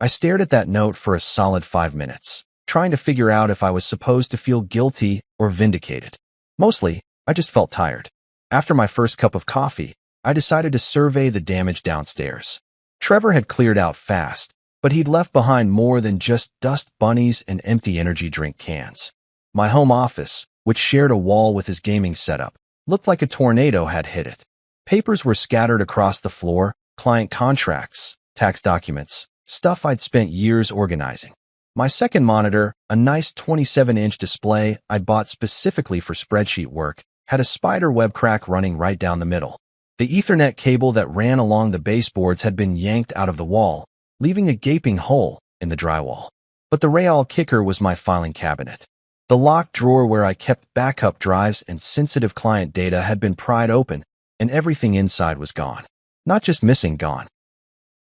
I stared at that note for a solid 5 minutes, trying to figure out if I was supposed to feel guilty or vindicated. Mostly, I just felt tired. After my first cup of coffee, I decided to survey the damage downstairs. Trevor had cleared out fast, but he'd left behind more than just dust bunnies and empty energy drink cans. My home office, which shared a wall with his gaming setup, looked like a tornado had hit it. Papers were scattered across the floor, client contracts, tax documents, stuff I'd spent years organizing. My second monitor, a nice 27-inch display I'd bought specifically for spreadsheet work, had a spider web crack running right down the middle. The Ethernet cable that ran along the baseboards had been yanked out of the wall, leaving a gaping hole in the drywall. But the real kicker was my filing cabinet. The locked drawer where I kept backup drives and sensitive client data had been pried open, and everything inside was gone. Not just missing, gone.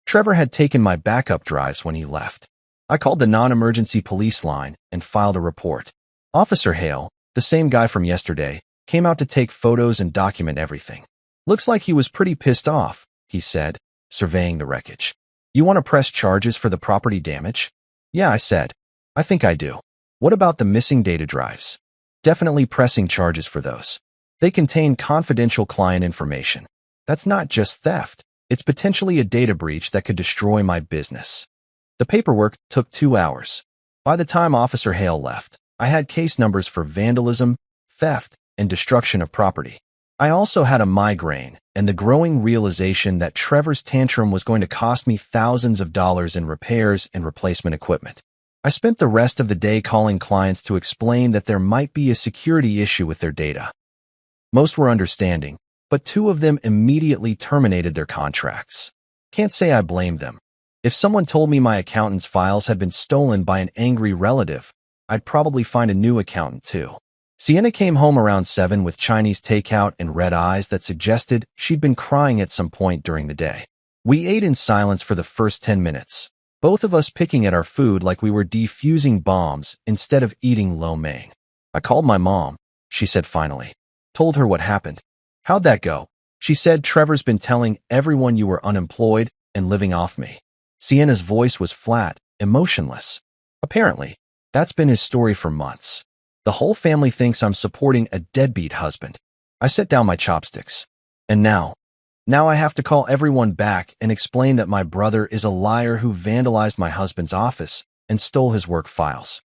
Trevor had taken my backup drives when he left. I called the non-emergency police line and filed a report. Officer Hale, the same guy from yesterday, came out to take photos and document everything. Looks like he was pretty pissed off, he said, surveying the wreckage. You want to press charges for the property damage? Yeah, I said. I think I do. What about the missing data drives? Definitely pressing charges for those. They contain confidential client information. That's not just theft. It's potentially a data breach that could destroy my business. The paperwork took 2 hours. By the time Officer Hale left, I had case numbers for vandalism, theft, and destruction of property. I also had a migraine and the growing realization that Trevor's tantrum was going to cost me thousands of dollars in repairs and replacement equipment. I spent the rest of the day calling clients to explain that there might be a security issue with their data. Most were understanding, but 2 of them immediately terminated their contracts. Can't say I blamed them. If someone told me my accountant's files had been stolen by an angry relative, I'd probably find a new accountant too. Sienna came home around 7 with Chinese takeout and red eyes that suggested she'd been crying at some point during the day. We ate in silence for the first 10 minutes, both of us picking at our food like we were defusing bombs instead of eating lo mein. I called my mom, she said finally. Told her what happened. How'd that go? She said, Trevor's been telling everyone you were unemployed and living off me. Sienna's voice was flat, emotionless. Apparently, that's been his story for months. The whole family thinks I'm supporting a deadbeat husband. I set down my chopsticks. And now I have to call everyone back and explain that my brother is a liar who vandalized my husband's office and stole his work files.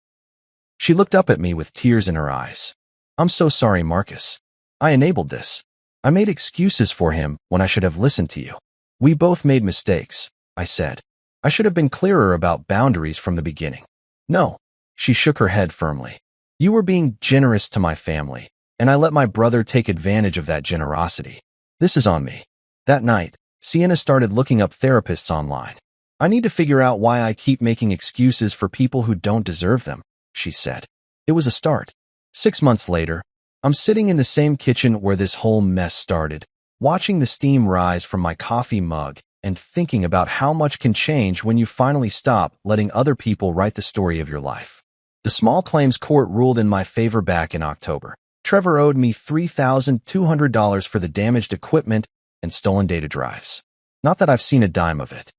She looked up at me with tears in her eyes. I'm so sorry, Marcus. I enabled this. I made excuses for him when I should have listened to you. We both made mistakes, I said. I should have been clearer about boundaries from the beginning. No, she shook her head firmly. You were being generous to my family, and I let my brother take advantage of that generosity. This is on me. That night, Sienna started looking up therapists online. I need to figure out why I keep making excuses for people who don't deserve them, she said. It was a start. 6 months later, I'm sitting in the same kitchen where this whole mess started, watching the steam rise from my coffee mug and thinking about how much can change when you finally stop letting other people write the story of your life. The small claims court ruled in my favor back in October. Trevor owed me $3,200 for the damaged equipment and stolen data drives. Not that I've seen a dime of it.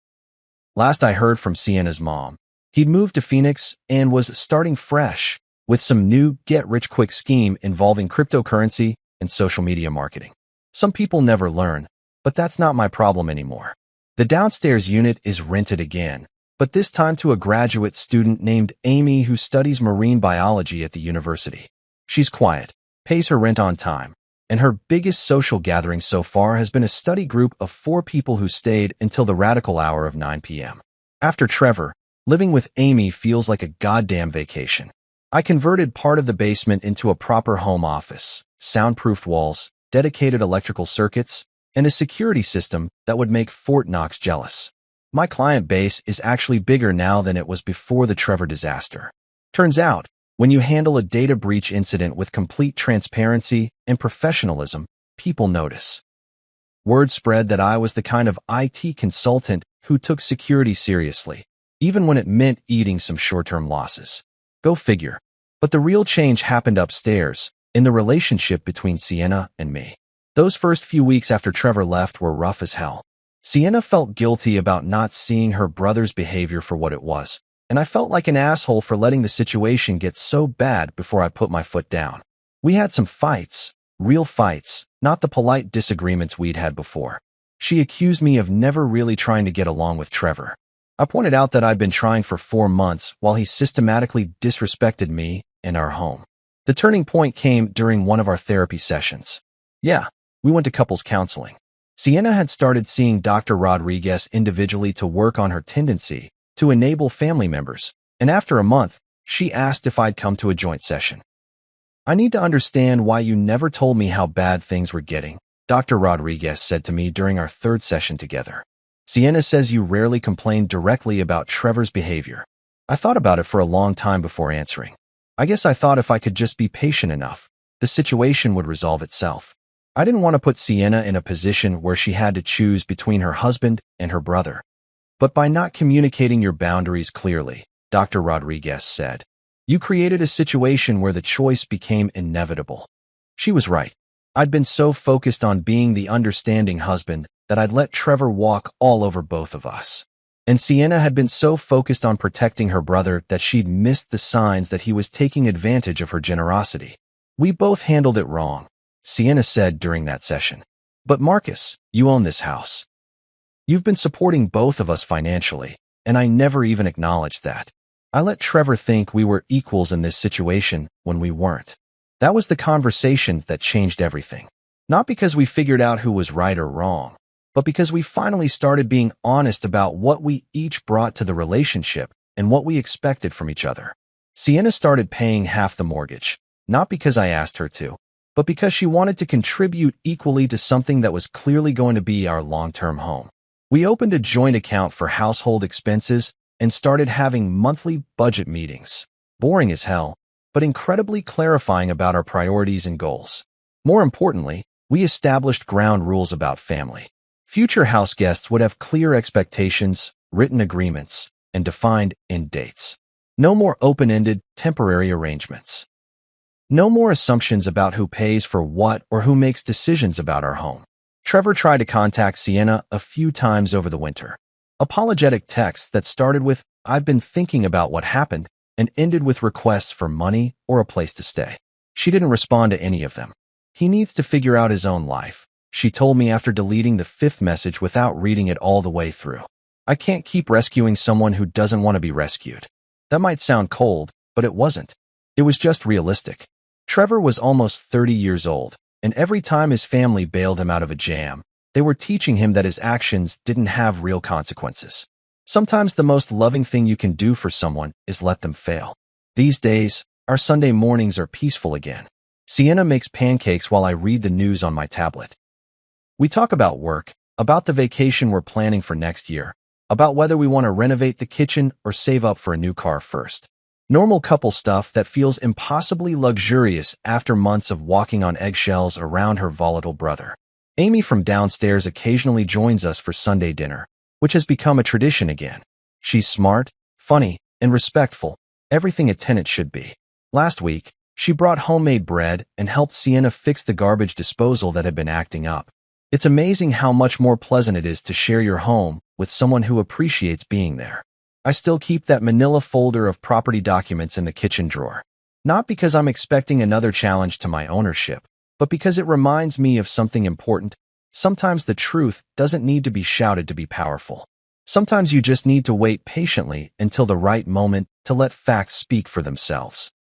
Last I heard from Sienna's mom, he'd moved to Phoenix and was starting fresh with some new get-rich-quick scheme involving cryptocurrency and social media marketing. Some people never learn, but that's not my problem anymore. The downstairs unit is rented again, but this time to a graduate student named Amy who studies marine biology at the university. She's quiet, pays her rent on time, and her biggest social gathering so far has been a study group of 4 people who stayed until the radical hour of 9 p.m. After Trevor, living with Amy feels like a goddamn vacation. I converted part of the basement into a proper home office, soundproofed walls, dedicated electrical circuits, and a security system that would make Fort Knox jealous. My client base is actually bigger now than it was before the Trevor disaster. Turns out, when you handle a data breach incident with complete transparency and professionalism, people notice. Word spread that I was the kind of IT consultant who took security seriously, even when it meant eating some short-term losses. Go figure. But the real change happened upstairs, in the relationship between Sienna and me. Those first few weeks after Trevor left were rough as hell. Sienna felt guilty about not seeing her brother's behavior for what it was, and I felt like an asshole for letting the situation get so bad before I put my foot down. We had some fights, real fights, not the polite disagreements we'd had before. She accused me of never really trying to get along with Trevor. I pointed out that I'd been trying for 4 months while he systematically disrespected me and our home. The turning point came during one of our therapy sessions. Yeah, we went to couples counseling. Sienna had started seeing Dr. Rodriguez individually to work on her tendency to enable family members, and after a month, she asked if I'd come to a joint session. I need to understand why you never told me how bad things were getting, Dr. Rodriguez said to me during our 3rd session together. Sienna says you rarely complained directly about Trevor's behavior. I thought about it for a long time before answering. I guess I thought if I could just be patient enough, the situation would resolve itself. I didn't want to put Sienna in a position where she had to choose between her husband and her brother. But by not communicating your boundaries clearly, Dr. Rodriguez said, you created a situation where the choice became inevitable. She was right. I'd been so focused on being the understanding husband that I'd let Trevor walk all over both of us. And Sienna had been so focused on protecting her brother that she'd missed the signs that he was taking advantage of her generosity. We both handled it wrong, Sienna said during that session. But Marcus, you own this house. You've been supporting both of us financially, and I never even acknowledged that. I let Trevor think we were equals in this situation when we weren't. That was the conversation that changed everything. Not because we figured out who was right or wrong, but because we finally started being honest about what we each brought to the relationship and what we expected from each other. Sienna started paying half the mortgage, not because I asked her to, but because she wanted to contribute equally to something that was clearly going to be our long-term home. We opened a joint account for household expenses and started having monthly budget meetings. Boring as hell, but incredibly clarifying about our priorities and goals. More importantly, we established ground rules about family. Future house guests would have clear expectations, written agreements, and defined end dates. No more open-ended, temporary arrangements. No more assumptions about who pays for what or who makes decisions about our home. Trevor tried to contact Sienna a few times over the winter. Apologetic texts that started with, "I've been thinking about what happened," and ended with requests for money or a place to stay. She didn't respond to any of them. He needs to figure out his own life, she told me after deleting the 5th message without reading it all the way through. I can't keep rescuing someone who doesn't want to be rescued. That might sound cold, but it wasn't. It was just realistic. Trevor was almost 30 years old, and every time his family bailed him out of a jam, they were teaching him that his actions didn't have real consequences. Sometimes the most loving thing you can do for someone is let them fail. These days, our Sunday mornings are peaceful again. Sienna makes pancakes while I read the news on my tablet. We talk about work, about the vacation we're planning for next year, about whether we want to renovate the kitchen or save up for a new car first. Normal couple stuff that feels impossibly luxurious after months of walking on eggshells around her volatile brother. Amy from downstairs occasionally joins us for Sunday dinner, which has become a tradition again. She's smart, funny, and respectful, everything a tenant should be. Last week, she brought homemade bread and helped Sienna fix the garbage disposal that had been acting up. It's amazing how much more pleasant it is to share your home with someone who appreciates being there. I still keep that manila folder of property documents in the kitchen drawer. Not because I'm expecting another challenge to my ownership, but because it reminds me of something important. Sometimes the truth doesn't need to be shouted to be powerful. Sometimes you just need to wait patiently until the right moment to let facts speak for themselves.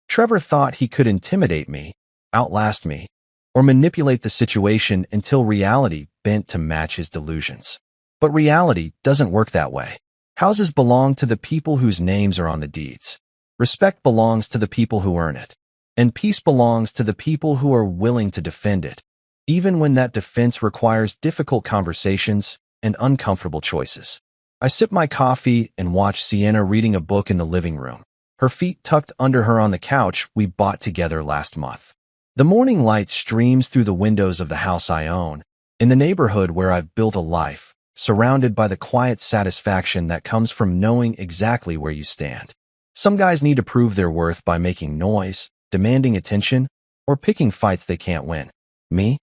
Trevor thought he could intimidate me, outlast me, or manipulate the situation until reality bent to match his delusions. But reality doesn't work that way. Houses belong to the people whose names are on the deeds. Respect belongs to the people who earn it. And peace belongs to the people who are willing to defend it, even when that defense requires difficult conversations and uncomfortable choices. I sip my coffee and watch Sienna reading a book in the living room, her feet tucked under her on the couch we bought together last month. The morning light streams through the windows of the house I own, in the neighborhood where I've built a life, surrounded by the quiet satisfaction that comes from knowing exactly where you stand. Some guys need to prove their worth by making noise, demanding attention, or picking fights they can't win. Me?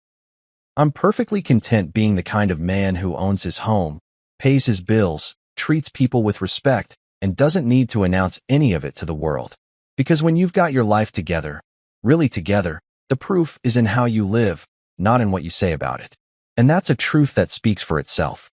I'm perfectly content being the kind of man who owns his home, pays his bills, treats people with respect, and doesn't need to announce any of it to the world. Because when you've got your life together, really together, the proof is in how you live, not in what you say about it. And that's a truth that speaks for itself.